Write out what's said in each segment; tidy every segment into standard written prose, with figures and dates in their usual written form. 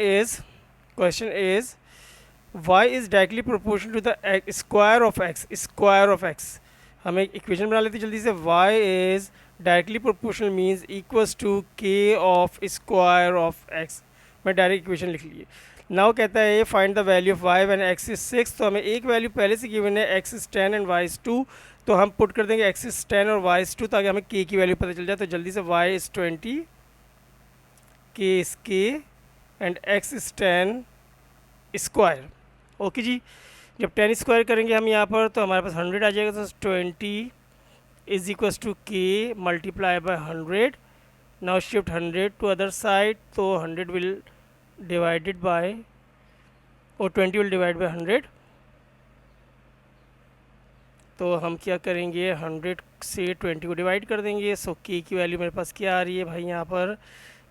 is y is directly proportional to the square of x, square of x. हम एक equation बना लेते हैं जल्दी से. y is directly proportional means equals to k of square of x. मैं direct equation लिख लिए. नाउ कहता है find the value of y when x is 6. तो हमें एक वैल्यू पहले से गिवन है, x is 10 and y is 2. तो हम पुट कर देंगे x इज 10 और y इज 2 ताकि हमें k की वैल्यू पता चल जाए. तो जल्दी से y is 20, k is k and x is 10 square. Okay जी. जब 10 स्क्वायर करेंगे हम यहाँ पर तो हमारे पास 100 आ जाएगा. तो 20 is equals to k multiply by 100. Now shift 100 to other side. तो 100 विल डिवाइडेड बाय और 20 विल डिवाइड बाय 100. तो हम क्या करेंगे, 100 से 20 को डिवाइड कर देंगे. सो k की वैल्यू मेरे पास क्या आ रही है भाई यहाँ पर,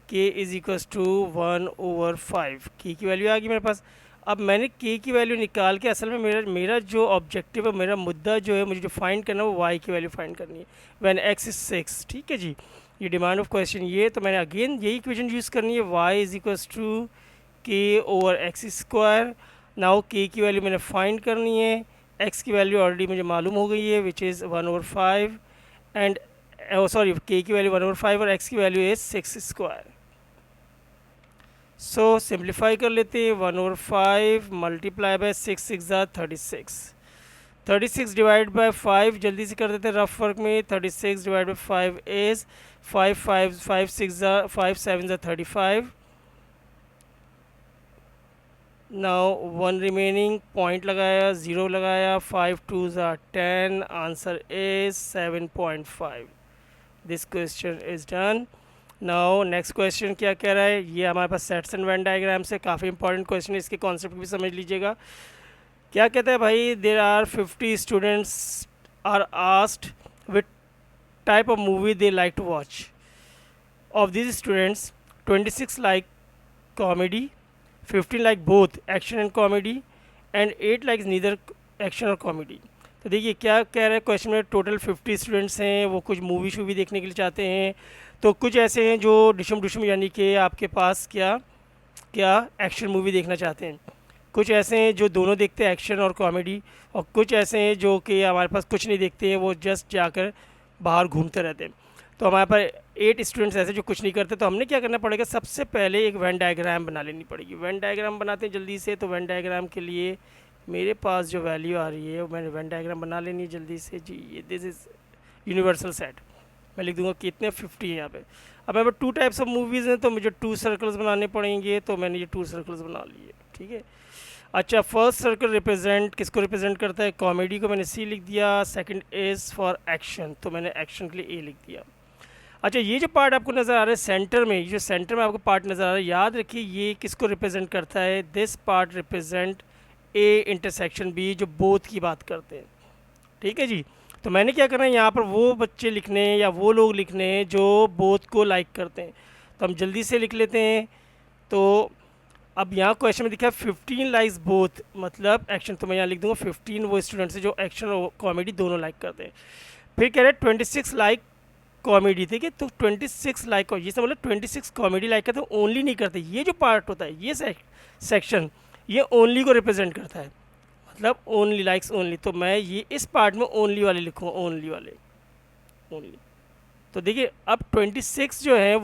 k is equals to 1/5. k की वैल्यू आ गई मेरे पास. अब मैंने k की वैल्यू निकाल के असल में मेरा जो ऑब्जेक्टिव है, मेरा मुद्दा जो है, मुझे जो फाइंड करना है वो y की वैल्यू फाइंड करनी है व्हेन x इज 6. ठीक है जी. ये डिमांड ऑफ क्वेश्चन ये. तो मैंने अगेन यही इक्वेशन यूज़ करनी है, y is equals to k/x square. Now k की वैल्यू मैंने फाइंड करनी है. x की वैल्यू ऑलरेडी मुझे मालूम हो गई है which is 1/5 and sorry k की वैल्यू 1/5 और x की value is 6 square. So simplify कर लेते हैं. 1/5 मल्टीप्लाई बाय 6 6 36. 36 डिवाइड बाय 5 जल्दी से कर देते हैं रफ वर्क में. 36 divide by 5 is 5 7 35. Now 1 remaining. Point लगाया, 0 लगाया. 5 2 10. Answer is 7.5. This question is done. Now next question क्या कह रहा है, ये हमारे पास सेट्स एंड वेन डायग्राम से काफ़ी इंपॉर्टेंट क्वेश्चन है. इसके कॉन्सेप्ट भी समझ लीजिएगा. क्या कहता है भाई, there are 50 students are asked with type of movie they like to watch. Of this students 26 like comedy, 15 like both action and comedy and 8 like neither action और कॉमेडी. तो देखिए क्या कह रहा है क्वेश्चन में. टोटल 50 स्टूडेंट्स हैं, वो कुछ मूवी शूवी देखने के लिए चाहते हैं. तो कुछ ऐसे हैं जो डिशम डिशम यानी कि आपके पास क्या एक्शन मूवी देखना चाहते हैं. कुछ ऐसे हैं जो दोनों देखते हैं, एक्शन और कॉमेडी. और कुछ ऐसे हैं जो कि हमारे पास कुछ नहीं देखते हैं, वो जस्ट जाकर बाहर घूमते रहते हैं. तो हमारे पास 8 स्टूडेंट्स ऐसे जो कुछ नहीं करते. तो हमने क्या करना पड़ेगा, सबसे पहले एक वेन डायग्राम बना लेनी पड़ेगी. वेन डायग्राम बनाते हैं जल्दी से. तो वेन डायग्राम के लिए मेरे पास जो वैल्यू आ रही है वो मैंने वेन डायग्राम बना लेनी है जल्दी से जी. ये दिस इज़ यूनिवर्सल सेट. मैं लिख दूंगा कितने 50 है यहाँ पे. अब यहाँ पर 2 टाइप्स ऑफ मूवीज़ हैं तो मुझे 2 सर्कल्स बनाने पड़ेंगे. तो मैंने ये 2 सर्कल्स बना लिए. ठीक है. अच्छा, फर्स्ट सर्कल रिप्रेजेंट किसको रिप्रेजेंट करता है, कॉमेडी को मैंने C लिख दिया. सेकंड इज़ फॉर एक्शन, तो मैंने एक्शन के लिए A लिख दिया. अच्छा, ये जो पार्ट आपको नज़र आ रहा है सेंटर में, ये जो सेंटर में आपको पार्ट नज़र आ रहा है, याद रखिए ये किसको रिप्रेजेंट करता है. This part represent A intersection B, जो बोथ की बात करते हैं. ठीक है जी. तो मैंने क्या करना है, यहाँ पर वो बच्चे लिखने हैं या वो लोग लिखने हैं जो बोथ को लाइक करते हैं. तो हम जल्दी से लिख लेते हैं. तो अब यहाँ क्वेश्चन में दिखा है 15 लाइक्स बोथ, मतलब एक्शन. तो मैं यहाँ लिख दूंगा 15 वो स्टूडेंट्स हैं जो एक्शन और कॉमेडी दोनों लाइक करते हैं. फिर कह रहे हैं 26 लाइक कॉमेडी. ठीक है. तो 26 लाइक, ये सब मतलब 26 कॉमेडी लाइक करते हैं, ओनली नहीं करते. ये जो पार्ट होता है, ये सेक्शन, ये ओनली को रिप्रेजेंट करता है, मतलब ओनली लाइक्स ओनली. तो मैं ये इस पार्ट में ओनली वाले लिखूँगा, ओनली वाले, ओनली. तो देखिए अब 26 जो है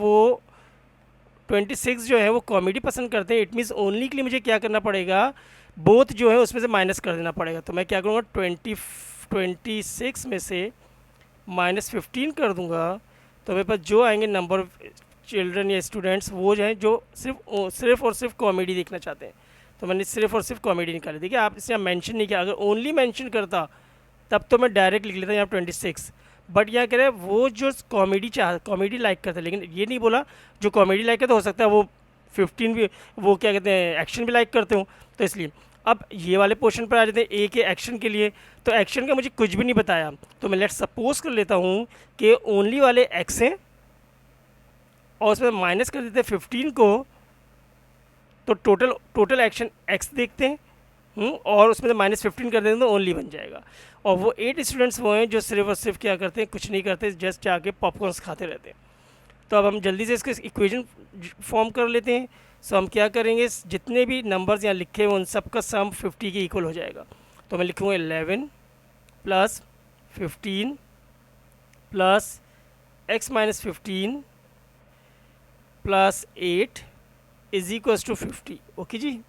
वो कॉमेडी पसंद करते हैं. इट मीन्स ओनली के लिए मुझे क्या करना पड़ेगा, बोथ जो है उसमें से माइनस कर देना पड़ेगा. तो मैं क्या करूँगा, 26 में से -15 कर दूँगा. तो मेरे पास जो आएंगे नंबर ऑफ चिल्ड्रन या स्टूडेंट्स, वो जो हैं जो सिर्फ और सिर्फ कॉमेडी देखना चाहते हैं. तो मैंने सिर्फ और सिर्फ कॉमेडी निकाली. देखिए आप इसे मेंशन नहीं किया. अगर ओनली मेंशन करता तब तो मैं डायरेक्ट लिख लेता यहाँ 26. बट यहाँ कह रहे हैं वो जो कॉमेडी लाइक करते हैं, लेकिन ये नहीं बोला जो कॉमेडी लाइक करते हो सकता है वो 15 भी, वो क्या कहते हैं, एक्शन भी लाइक करते हो. तो इसलिए अब ये वाले पोर्शन पर आ जाते हैं ए के एक्शन के लिए. तो एक्शन का मुझे कुछ भी नहीं बताया. तो मैं लेट सपोज कर लेता हूँ कि ओनली वाले एक्स हैं और उसमें माइनस कर देते हैं 15 को. तो टोटल एक्शन एक्स देखते हैं और उसमें से -15 कर देंगे तो ओनली बन जाएगा. और वो 8 स्टूडेंट्स वो हैं जो सिर्फ और सिर्फ क्या करते हैं, कुछ नहीं करते, जस्ट जाके पॉपकॉर्न्स खाते रहते हैं. तो अब हम जल्दी से इसके इक्वेशन फॉर्म कर लेते हैं. सो हम क्या करेंगे, जितने भी नंबर्स यहाँ लिखे हुए उन सब का सम 50 के इक्वल हो जाएगा। तो मैं लिखूँगा 11 plus 15 plus x minus 15 plus 8 is equals to 50। Okay जी।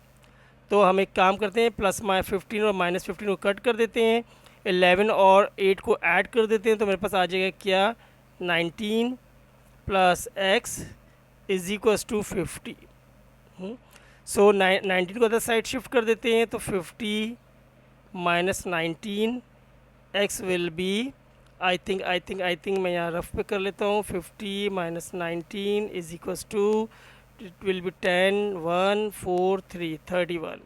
तो हम एक काम करते हैं, प्लस 15 और माइनस 15 को कट कर देते हैं, 11 और 8 को ऐड कर देते हैं, तो मेरे पास आ जाएगा क्या, 19 plus x is equals to 50। So 19 को अदर साइड शिफ्ट कर देते हैं, तो 50 minus 19 x will be, I think मैं यहाँ रफ पे कर लेता हूँ, 50 minus 19 is equals to, it will be 10 1 4 3 31।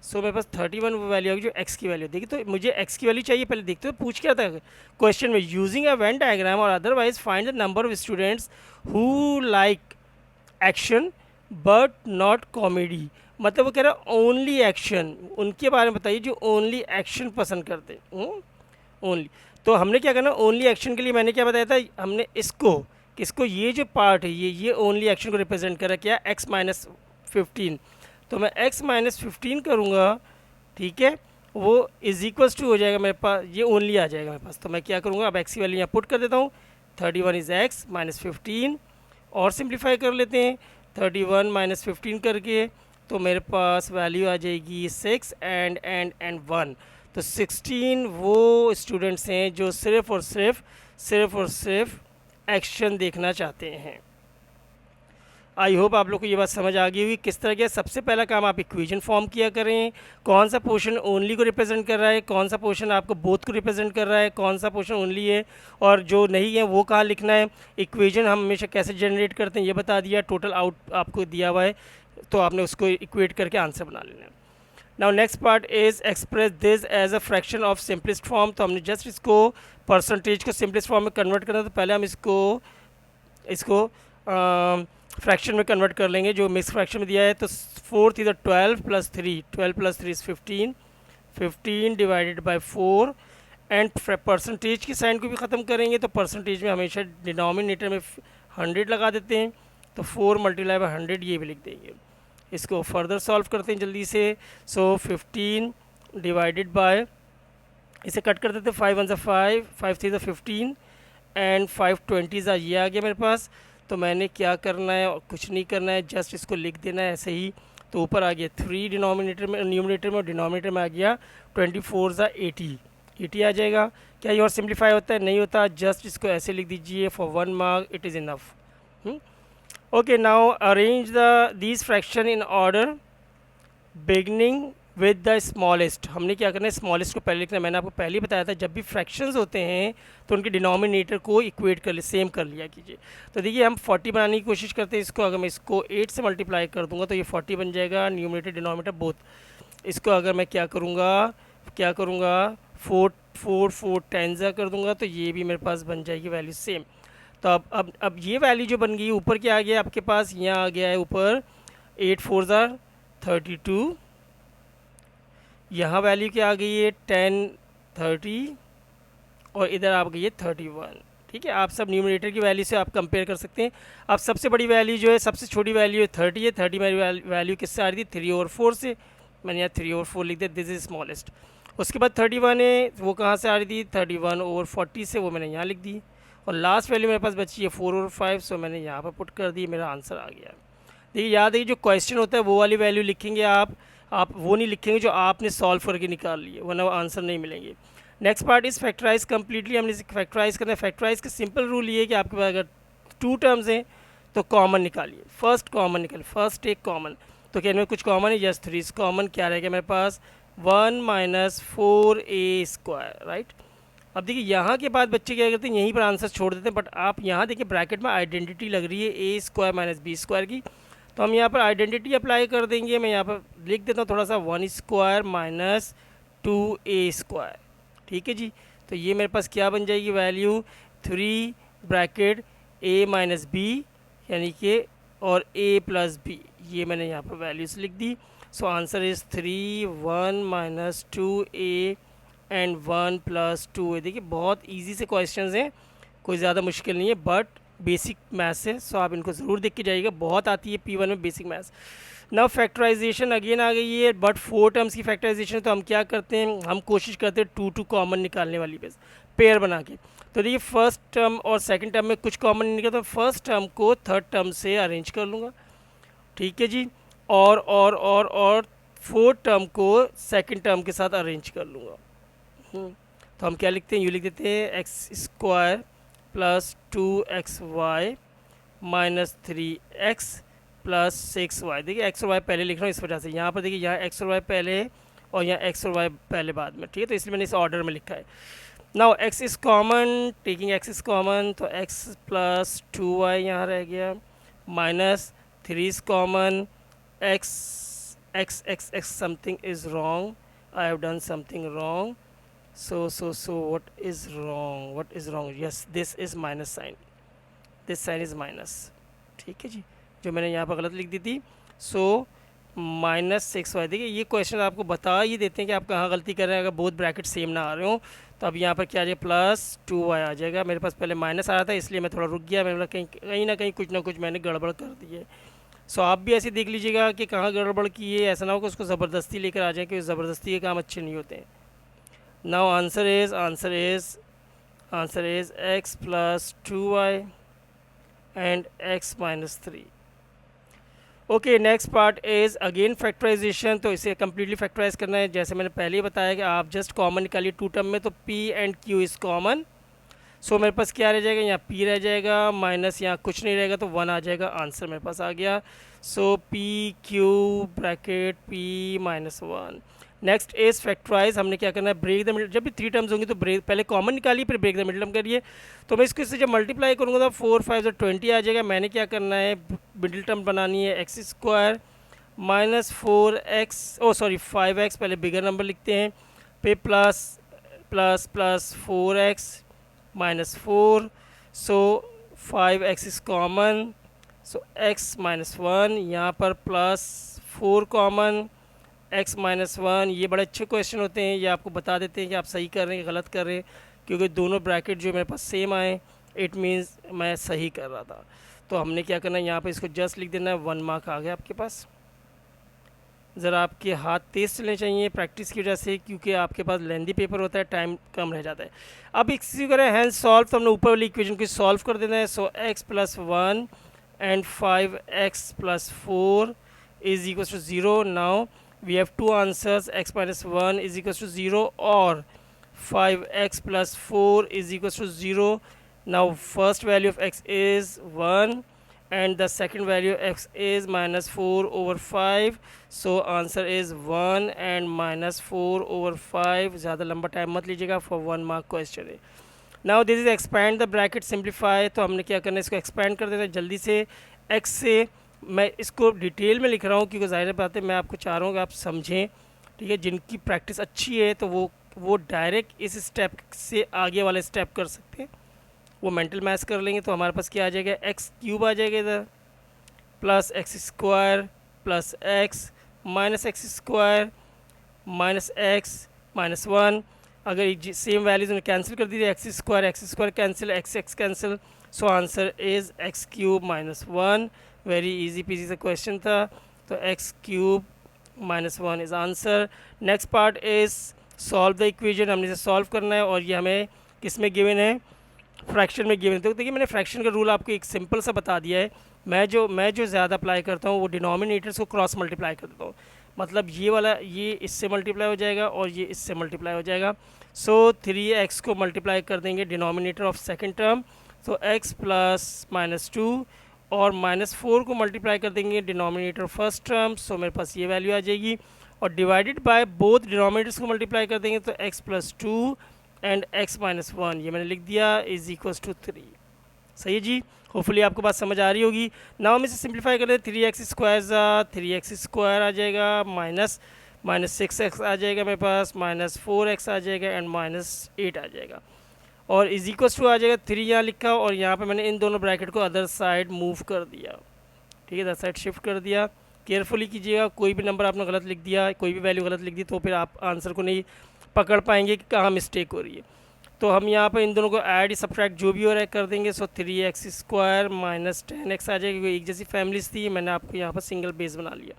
So मेरे पास 31 वो वैल्यू होगी जो x की वैल्यू। देखिए तो मुझे x की वैल्यू चाहिए, पहले देखते हो पूछ क्या था क्वेश्चन में, यूजिंग अ वेन डायग्राम और otherwise find the number of students who like action but not comedy. मतलब वो कह रहा है ओनली एक्शन, उनके बारे में बताइए जो ओनली एक्शन पसंद करते हैं, ओनली। तो हमने क्या करना, ओनली एक्शन के लिए मैंने क्या बताया था, हमने इसको ये जो पार्ट है ये ओनली एक्शन को रिप्रेजेंट कर रहा है, क्या, x माइनस 15। तो मैं x माइनस 15 करूँगा, ठीक है, वो इज इक्वल्स टू हो जाएगा मेरे पास, ये ओनली आ जाएगा मेरे पास। तो मैं क्या करूँगा, अब x की वैल्यू यहाँ पुट कर देता हूँ, 31 इज़ x माइनस 15, और सिंप्लीफाई कर लेते हैं 31 माइनस 15 करके, तो मेरे पास वैल्यू आ जाएगी 6 एंड 1। तो 16 वो स्टूडेंट्स हैं जो सिर्फ़ और सिर्फ एक्शन देखना चाहते हैं। आई होप आप लोग को ये बात समझ आ गई होगी किस तरह के। सबसे पहला काम आप इक्वेशन फॉर्म किया करें, कौन सा पोर्शन ओनली को रिप्रेजेंट कर रहा है, कौन सा पोर्शन आपको बोथ को रिप्रेजेंट कर रहा है, कौन सा पोर्शन ओनली है और जो नहीं है वो कहाँ लिखना है। इक्वेशन हम हमेशा कैसे जनरेट करते हैं ये बता दिया, टोटल आउट आपको दिया हुआ है, तो आपने उसको इक्वेट करके आंसर बना लेना है। Now next part is express this as a fraction of simplest form. तो हमने जस्ट इसको परसेंटेज को सिंपलेस्ट फॉर्म में कन्वर्ट करना, तो पहले हम इसको फ्रैक्शन में कन्वर्ट कर लेंगे जो मिक्स फ्रैक्शन में दिया है। तो 4 इधर 12 plus 3, 12 plus 3 is 15, 15 divided by 4, and percentage की साइन को भी ख़त्म करेंगे, तो परसेंटेज में हमेशा डिनोमिनेटर में 100 लगा देते हैं, तो 4 मल्टीप्लाई बाई 100 ये भी लिख देंगे। इसको फर्दर सॉल्व करते हैं जल्दी से। सो 15 डिवाइडेड बाय, इसे कट कर देते हैं, 5 1 5, 5 3 15 एंड 5 20 ये आ गया मेरे पास। तो मैंने क्या करना है, कुछ नहीं करना है, जस्ट इसको लिख देना है ऐसे ही। तो ऊपर आ गया 3 डिनोमिनेटर में, न्यूमिनेटर में, और डिनोमिनेटर में आ गया 24 80 आ जाएगा। क्या ये और सिंप्लीफाई होता है, नहीं होता, जस्ट इसको ऐसे लिख दीजिए, for 1 mark it is enough. Okay, now arrange these fraction in order beginning with the smallest। हमने क्या करना है, स्मॉलेस्ट को पहले लिखना है। मैंने आपको पहले ही बताया था जब भी फ्रैक्शंस होते हैं तो उनके डिनोमिनेटर को इक्वेट कर ले, सेम कर लिया कीजिए। तो देखिए हम 40 बनाने की कोशिश करते हैं इसको, अगर मैं इसको 8 से मल्टीप्लाई कर दूंगा तो ये 40 बन जाएगा, न्यूमिनेटर डिनोमिनेटर बोथ। इसको अगर मैं क्या करूँगा 4 10 कर दूंगा तो ये भी मेरे पास बन जाएगी वैल्यू सेम। तो अब ये वैल्यू जो बन गई, ऊपर क्या आ गया आपके पास, यहाँ आ गया है ऊपर 8 4 32, यहाँ वैल्यू क्या आ गई है 10 30, और इधर आ गई है 31। ठीक है, आप सब न्यूमरेटर की वैल्यू से आप कंपेयर कर सकते हैं। अब सबसे बड़ी वैल्यू जो है, सबसे छोटी वैल्यू है 30 है। 30 मेरी वैल्यू किससे आ रही थी, 3/4 से, मैंने यहाँ 3/4 लिख दिया, दिस इज स्मॉलेस्ट। उसके बाद 31 है, वो कहाँ से आ रही थी, 31/40 से, वो मैंने यहाँ लिख दी। और लास्ट वैल्यू मेरे पास बची है 4/5, सो मैंने यहाँ पर पुट कर दी, मेरा आंसर आ गया। देखिए याद है, जो क्वेश्चन होता है वो वाली वैल्यू लिखेंगे आप वो नहीं लिखेंगे जो आपने सॉल्व करके निकाल लिए, वरना आंसर नहीं मिलेंगे। Next part is factorise completely. हमने फैक्टराइज करना है। फैक्टराइज का सिंपल रूल ये है कि आपके पास अगर 2 टर्म्स हैं तो कॉमन निकालिए, फर्स्ट कॉमन निकालिए, फर्स्ट टेक कॉमन। तो क्या इनमें कुछ कॉमन है, यस 3 कॉमन, क्या रहेगा मेरे पास 1 - 4a², राइट। अब देखिए यहाँ के बाद बच्चे क्या करते हैं, यहीं पर आंसर छोड़ देते हैं, बट आप यहाँ देखिए ब्रैकेट में आइडेंटिटी लग रही है a² - b² की, तो हम यहाँ पर आइडेंटिटी अप्लाई कर देंगे। मैं यहाँ पर लिख देता हूँ थोड़ा सा, 1² - 2a²। ठीक है जी, तो ये मेरे पास क्या बन जाएगी वैल्यू, 3 ब्रैकेट a - b यानी कि और a + b, ये मैंने यहाँ पर वैल्यूज लिख दी। So answer is 3 1 - 2a and 1 + 2a। देखिए बहुत इजी से क्वेश्चंस हैं, कोई ज़्यादा मुश्किल नहीं है, बट बेसिक मैथ्स है, सो आप इनको ज़रूर देख के जाइएगा, बहुत आती है P1 में basic maths. Now factorization again आ गई है, बट 4 टर्म्स की फैक्टराइजेशन, तो हम क्या करते हैं, हम कोशिश करते हैं 2 कॉमन निकालने वाली बेस पेयर बना के। तो देखिए फर्स्ट टर्म और सेकंड टर्म में कुछ कॉमन नहीं निकलता, तो फर्स्ट टर्म को थर्ड टर्म से अरेंज कर लूँगा, ठीक है जी। और फोर्थ टर्म को सेकंड टर्म के साथ अरेंज कर लूँगा। तो हम क्या लिखते हैं, यू लिख देते हैं x square plus 2xy minus 3x plus 6y। देखिए एक्स और वाई पहले लिख रहा हूँ इस वजह से, यहाँ पर देखिए यहाँ एक्स और वाई पहले है और यहाँ एक्स और वाई पहले बाद में, ठीक है, तो इसलिए मैंने इस ऑर्डर में लिखा है। Now x is common, taking x is common, तो एक्स प्लस 2y यहाँ रह गया, minus 3 is common, x something is wrong, I have done something wrong, so what is wrong, yes this is minus sign, this sign is minus, ठीक है जी, जो मैंने यहाँ पर गलत लिख दी थी। सो -6y, देखिए ये क्वेश्चन आपको बता ही देते हैं कि आप कहाँ गलती कर रहे हैं, अगर बोथ ब्रैकेट सेम ना आ रहे हो तो अब यहाँ पर क्या आ जाएगा, +2y आ जाएगा। मेरे पास पहले माइनस आ रहा था इसलिए मैं थोड़ा रुक गया, मैंने बोला कहीं ना कहीं कुछ ना कुछ मैंने गड़बड़ कर दी है। सो आप भी ऐसे देख लीजिएगा कि कहाँ गड़बड़ की है, ऐसा ना हो कि उसको ज़बरदस्ती लेकर आ जाए, क्योंकि ज़बरदस्ती के काम अच्छे नहीं होते हैं। Now answer is x plus 2y and x minus 3। Okay, next part is again factorisation, तो इसे कम्प्लीटली फैक्टराइज करना है। जैसे मैंने पहले ही बताया कि आप जस्ट कॉमन निकालिए 2 टर्म में, तो p and q is common, so मेरे पास क्या रह जाएगा, यहाँ p रह जाएगा, माइनस यहाँ कुछ नहीं रहेगा तो 1 आ जाएगा, आंसर मेरे पास आ गया। So p q bracket p minus 1। Next is factorise, हमने क्या करना है, ब्रेक द मिडिल, जब भी 3 टर्म्स होंगे तो ब्रेक पहले कॉमन निकालिए फिर ब्रेक द मिडिल टर्म करिए। तो मैं इसको इससे जब मल्टीप्लाई करूँगा तो 4 5 20 आ जाएगा। मैंने क्या करना है, मिडिल टर्म बनानी है एक्स स्क्वायर माइनस 5x, पहले बिगर नंबर लिखते हैं, फिर plus plus plus 4x minus 4, so 5x is common, so x minus 1, यहाँ पर प्लस 4 कॉमन, x माइनस 1। ये बड़े अच्छे क्वेश्चन होते हैं, ये आपको बता देते हैं कि आप सही कर रहे हैं गलत कर रहे हैं, क्योंकि दोनों ब्रैकेट जो मेरे पास सेम आए इट मीन्स मैं सही कर रहा था। तो हमने क्या करना है, यहाँ पर इसको जस्ट लिख देना है, 1 मार्क आ गया आपके पास। ज़रा आपके हाथ तेज़ चलने चाहिए प्रैक्टिस की वजह से, क्योंकि आपके पास लेंदी पेपर होता है, टाइम कम रह जाता है। अब इसी करें हैंड सॉल्व, तो हमने ऊपर वाली इक्वेशन को सॉल्व कर देना है। So x plus 1 and 5x plus 4 is equal to 0। Now we have 2 answers, x minus 1 is equal to 0 और 5x plus 4 is equal to 0। Now first value of x is 1 and the second value of x is minus 4 over 5, so answer is 1 and minus 4 over 5। ज़्यादा लंबा time मत लीजिएगा, for 1 mark question है। now this is expand the bracket simplify, तो हमने क्या करना है, इसको expand कर देना है जल्दी से। x से मैं इसको डिटेल में लिख रहा हूँ क्योंकि ज़ाहिर बात है मैं आपको चाह रहा हूँ कि आप समझें, ठीक है। जिनकी प्रैक्टिस अच्छी है तो वो डायरेक्ट इस स्टेप से आगे वाले स्टेप कर सकते हैं, वो मेंटल मैथ्स कर लेंगे। तो हमारे पास क्या आ जाएगा, एक्स क्यूब आ जाएगा इधर, plus X square plus X minus X square minus X minus 1। अगर सेम वैल्यूज ने कैंसिल कर दी, X square cancel, X cancel, so answer is X cube minus 1। Very easy पीजी सा क्वेश्चन था, तो X cube minus 1 is answer. Next part is solve the equation, हमने इसे सॉल्व करना है और ये हमें किस में गिवन है, फ्रैक्शन में गिवन। तो देखिए मैंने फ्रैक्शन का रूल आपको एक सिंपल सा बता दिया है। मैं जो ज़्यादा अप्लाई करता हूँ वो डिनोमिनेटर्स को क्रॉस मल्टीप्लाई कर देता हूँ, मतलब ये वाला ये इससे मल्टीप्लाई हो जाएगा और ये इससे मल्टीप्लाई हो जाएगा। सो 3x को मल्टीप्लाई कर देंगे डिनोमिनेटर ऑफ सेकंड टर्म, तो x प्लस माइनस 2 और माइनस 4 को मल्टीप्लाई कर देंगे डिनोमिनेटर फर्स्ट टर्म, सो मेरे पास ये वैल्यू आ जाएगी। और डिवाइडेड बाय बोथ डिनोमिनेटर्स को मल्टीप्लाई कर देंगे, तो x plus 2 and x minus 1, ये मैंने लिख दिया, इज इक्वल्स टू 3। सही है जी, होपफुली आपको बात समझ आ रही होगी। नाउ हम इसे सिंप्लीफाई कर दें, 3x स्क्वायर आ जाएगा, माइनस 6x आ जाएगा मेरे पास, माइनस 4x आ जाएगा एंड माइनस 8 आ जाएगा, और इज इक्वल्स टू आ जाएगा 3 यहाँ लिखा, और यहाँ पे मैंने इन दोनों ब्रैकेट को अदर साइड मूव कर दिया, ठीक है, अदर साइड शिफ्ट कर दिया। केयरफुली कीजिएगा, कोई भी नंबर आपने गलत लिख दिया, कोई भी वैल्यू गलत लिख दी तो फिर आप आंसर को नहीं पकड़ पाएंगे कि कहाँ मिस्टेक हो रही है। तो हम यहाँ पर इन दोनों को ऐड सब्ट्रैक्ट जो भी हो रहा है कर देंगे। सो 3x² माइनस 10x आ जाएगी, एक जैसी फैमिलीज थी, मैंने आपको यहाँ पर सिंगल बेस बना लिया।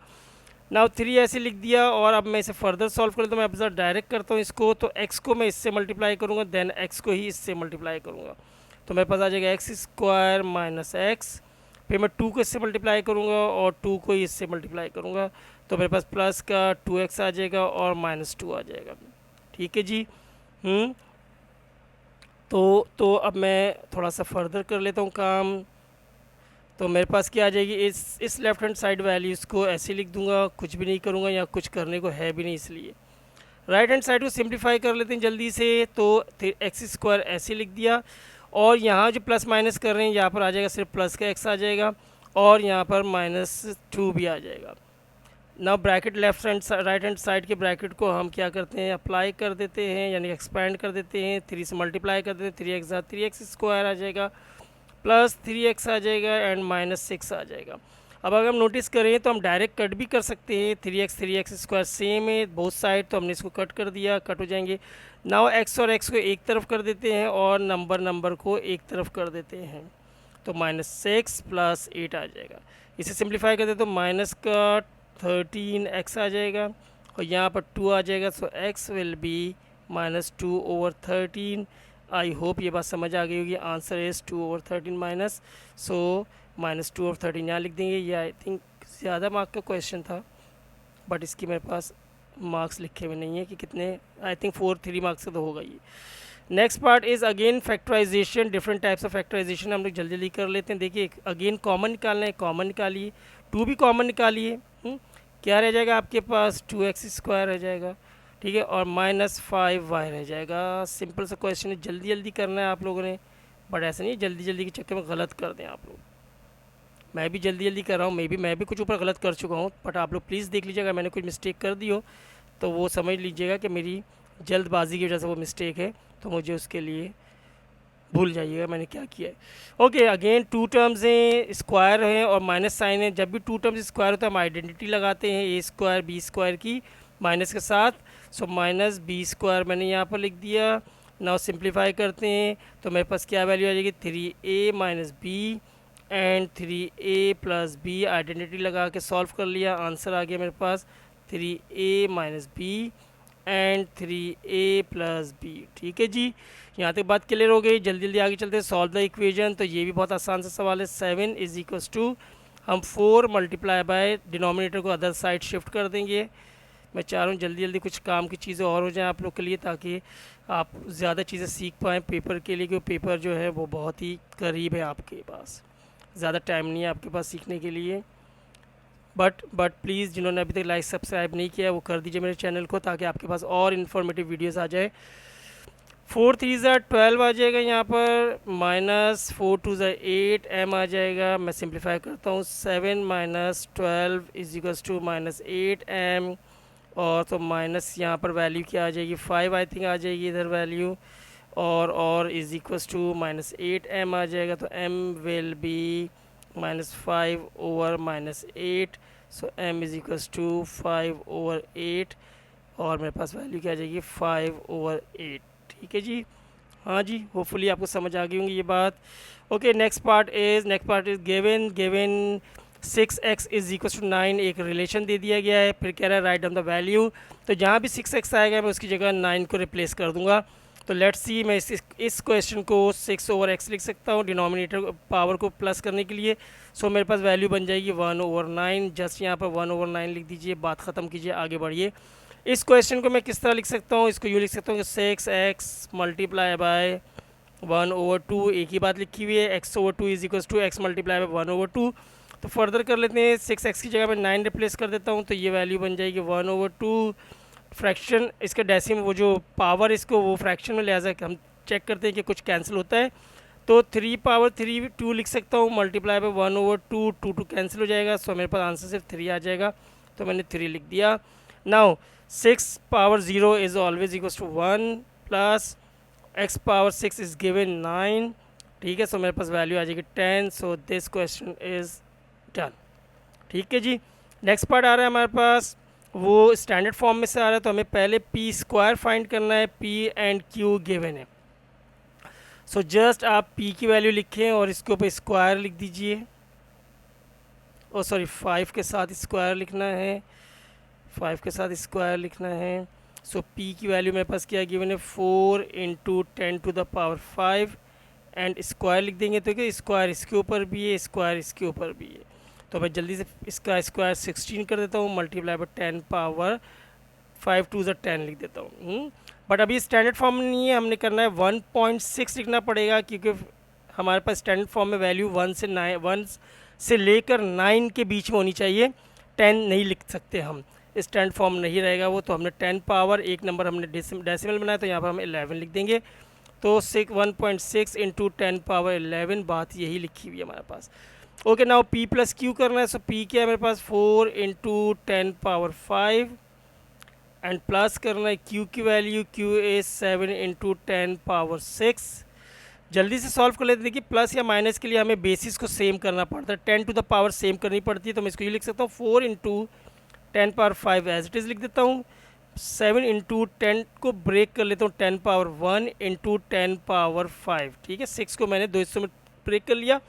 नाउ 3 ऐसे लिख दिया, और अब मैं इसे फर्दर सॉल्व कर, तो मैं अब डायरेक्ट करता हूँ इसको। तो x को मैं इससे मल्टीप्लाई करूँगा, देन x को ही इससे मल्टीप्लाई करूँगा, तो मेरे पास आ जाएगा x² माइनस x। फिर मैं 2 को इससे मल्टीप्लाई करूँगा और 2 को ही इससे मल्टीप्लाई करूँगा, तो मेरे पास प्लस का 2x आ जाएगा और -2 आ जाएगा। ठीक है जी। तो अब मैं थोड़ा सा फर्दर कर लेता हूँ काम। तो मेरे पास क्या आ जाएगी, इस लेफ्ट हैंड साइड वैल्यूज़ को ऐसे लिख दूंगा, कुछ भी नहीं करूँगा, या कुछ करने को है भी नहीं, इसलिए राइट हैंड साइड को सिंप्लीफाई कर लेते हैं जल्दी से। तो x² ऐसे लिख दिया, और यहाँ जो प्लस माइनस कर रहे हैं यहाँ पर आ जाएगा सिर्फ प्लस का x आ जाएगा, और यहाँ पर -2 भी आ जाएगा। ना bracket left hand right hand side के ब्रैकेट को हम क्या करते हैं, अप्लाई कर देते हैं, यानी एक्सपैंड कर देते हैं, 3 से मल्टीप्लाई कर देते हैं, 3x² आ जाएगा, प्लस 3x आ जाएगा एंड -6 आ जाएगा। अब अगर हम नोटिस करें तो हम डायरेक्ट कट भी कर सकते हैं, 3x² सेम है बोथ साइड, तो हमने इसको कट कर दिया, कट हो जाएंगे। नाउ x और x को एक तरफ कर देते हैं और नंबर को एक तरफ कर देते हैं, तो -6 प्लस 8 आ जाएगा। इसे सिंप्लीफाई कर दे तो माइनस का 13x आ जाएगा, और यहाँ पर 2 आ जाएगा, सो x will B -2/13। I hope ये बात समझ आ गई होगी। आंसर इज़ 2/13 माइनस, सो -2/13 यहाँ लिख देंगे। ये आई थिंक ज़्यादा मार्क का क्वेश्चन था, बट इसकी मेरे पास मार्क्स लिखे हुए नहीं है कि कितने, आई थिंक 3 मार्क्स का तो होगा ये। Next part is again factorisation, different types of factorisation हम लोग जल्दी जल्दी कर लेते हैं। देखिए अगेन कॉमन निकालना है, कॉमन निकालिए, 2 भी कॉमन निकालिए, क्या रह जाएगा आपके पास, 2x² रह जाएगा, ठीक है, और -5y रह जाएगा। सिंपल सा क्वेश्चन है, जल्दी जल्दी करना है आप लोगों ने, बट ऐसा नहीं जल्दी जल्दी के चक्कर में गलत कर दें आप लोग। मैं भी जल्दी जल्दी कर रहा हूँ, मैं भी कुछ ऊपर गलत कर चुका हूँ, बट आप लोग प्लीज़ देख लीजिएगा, मैंने कुछ मिस्टेक कर दी हो तो वो समझ लीजिएगा कि मेरी जल्दबाजी की वजह से वो मिस्टेक है, तो मुझे उसके लिए भूल जाइएगा मैंने क्या किया है। ओके, अगेन 2 टर्म्स हैं, स्क्वायर हैं और माइनस साइन है। जब भी 2 टर्म्स स्क्वायर होता है हम आइडेंटिटी लगाते हैं a² b² की माइनस के साथ। सो -b² मैंने यहाँ पर लिख दिया। नाउ सिंप्लीफाई करते हैं तो मेरे पास क्या वैल्यू आ जाएगी, 3a minus B and 3a plus B. Identity लगा के सॉल्व कर लिया, आंसर आ गया मेरे पास 3a minus B and 3a plus B. ठीक है जी, यहाँ तक बात क्लियर हो गई। जल्दी जल्दी आगे चलते हैं, सॉल्व द इक्वेशन। तो ये भी बहुत आसान सा सवाल है। 7 = हम 4 मल्टीप्लाई बाय डिनोमिनेटर को अदर साइड शिफ्ट कर देंगे। मैं चाह रहा हूँ जल्दी जल्दी कुछ काम की चीज़ें और हो जाएं आप लोग के लिए, ताकि आप ज़्यादा चीज़ें सीख पाएँ पेपर के लिए, क्योंकि पेपर जो है वो बहुत ही करीब है आपके पास, ज़्यादा टाइम नहीं है आपके पास सीखने के लिए। बट प्लीज़ जिन्होंने अभी तक लाइक सब्सक्राइब नहीं किया वो कर दीजिए मेरे चैनल को, ताकि आपके पास और इन्फॉर्मेटिव वीडियोस आ जाए। 4 3 12 आ जाएगा यहाँ पर, -4 2 8 m आ जाएगा। मैं सिंप्लीफाई करता हूँ, 7 - 12 = -8 m, और तो माइनस यहाँ पर वैल्यू क्या आ जाएगी, 5 आई थिंक आ जाएगी इधर वैल्यू, और = -8 m आ जाएगा। तो m will be -5/-8, so m = 5/8, और मेरे पास वैल्यू क्या आ जाएगी, 5/8। ठीक है जी, हाँ जी, होपफुली आपको समझ आ गई होंगी ये बात। Okay, next part is given 6x = 9, एक रिलेशन दे दिया गया है। फिर कह रहा है राइट डाउन द वैल्यू। तो जहाँ भी 6x आएगा मैं उसकी जगह 9 को रिप्लेस कर दूंगा। तो लेट्स सी, मैं इस क्वेश्चन को 6/x लिख सकता हूँ डिनोमिनेटर पावर को प्लस करने के लिए। सो मेरे पास वैल्यू बन जाएगी 1/9। जस्ट यहाँ पर 1/9 लिख दीजिए, बात ख़त्म कीजिए, आगे बढ़िए। इस क्वेश्चन को मैं किस तरह लिख सकता हूँ, इसको यूँ लिख सकता हूँ कि 6x मल्टीप्लाई बाय 1/2, एक ही बात लिखी हुई है। x/2 = x multiply by 1/2। तो फर्दर कर लेते हैं, 6x की जगह मैं 9 रिप्लेस कर देता हूँ, तो ये वैल्यू बन जाएगी 1/2। फ्रैक्शन इसका डेसिमल, वो जो पावर इसको वो फ्रैक्शन में लिहाजा हम चेक करते हैं कि कुछ कैंसिल होता है। तो 3/2 लिख सकता हूँ, मल्टीप्लाई बाय 1/2, 2 कैंसिल हो जाएगा। सो मेरे पास आंसर सिर्फ 3 आ जाएगा, तो मैंने 3 लिख दिया। Now 6/0 is always = 1 plus x/6 is given 9। ठीक है, सो मेरे पास वैल्यू आ जाएगी 10। So this question is done. ठीक है जी, नेक्स्ट पार्ट आ रहा है हमारे पास, वो स्टैंडर्ड फॉर्म में से आ रहा है। तो हमें पहले p² फाइंड करना है, p एंड q गिवन है। सो जस्ट आप p की वैल्यू लिखें और इसके ऊपर स्क्वायर लिख दीजिए, ओ सॉरी 5 के साथ स्क्वायर लिखना है, 5 के साथ स्क्वायर लिखना है। सो p की वैल्यू मेरे पास क्या गिवन है 4 इंटू 10⁵ एंड स्क्वायर लिख देंगे तो क्या स्क्वायर इसके ऊपर भी है, स्क्वायर इसके ऊपर भी है। तो मैं जल्दी से इसका स्क्वायर 16 कर देता हूँ, मल्टीप्लाई बाय 10 पावर 5 2 10 लिख देता हूँ। बट अभी स्टैंडर्ड फॉर्म में नहीं है, हमने करना है 1.6 लिखना पड़ेगा, क्योंकि हमारे पास स्टैंडर्ड फॉर्म में वैल्यू 1 से लेकर 9 के बीच में होनी चाहिए, 10 नहीं लिख सकते हम, स्टैंड फॉर्म नहीं रहेगा वो। तो हमने 10 पावर एक नंबर हमने डेसिमल बनाया तो यहाँ पर हम 11 लिख देंगे। तो 1.6 इंटू 10 पावर 11, बात यही लिखी हुई है हमारे पास। Okay, now p plus Q करना है। सो p क्या है मेरे पास 4 इंटू 10 पावर 5 एंड प्लस करना है q की value, q is 7 into 10 power 6। जल्दी से सॉल्व कर लेते हैं। देखिए प्लस या माइनस के लिए हमें बेसिस को सेम करना पड़ता है, 10 टू द पावर सेम करनी पड़ती है। तो मैं इसको ये लिख सकता हूँ 4 into 10 power 5 as it is लिख देता हूँ। 7 इंटू 10 को ब्रेक कर लेता हूँ 10 पावर 1 इंटू 10 पावर 5, ठीक है। 6 को मैंने 2 हिस्सों में ब्रेक कर लिया,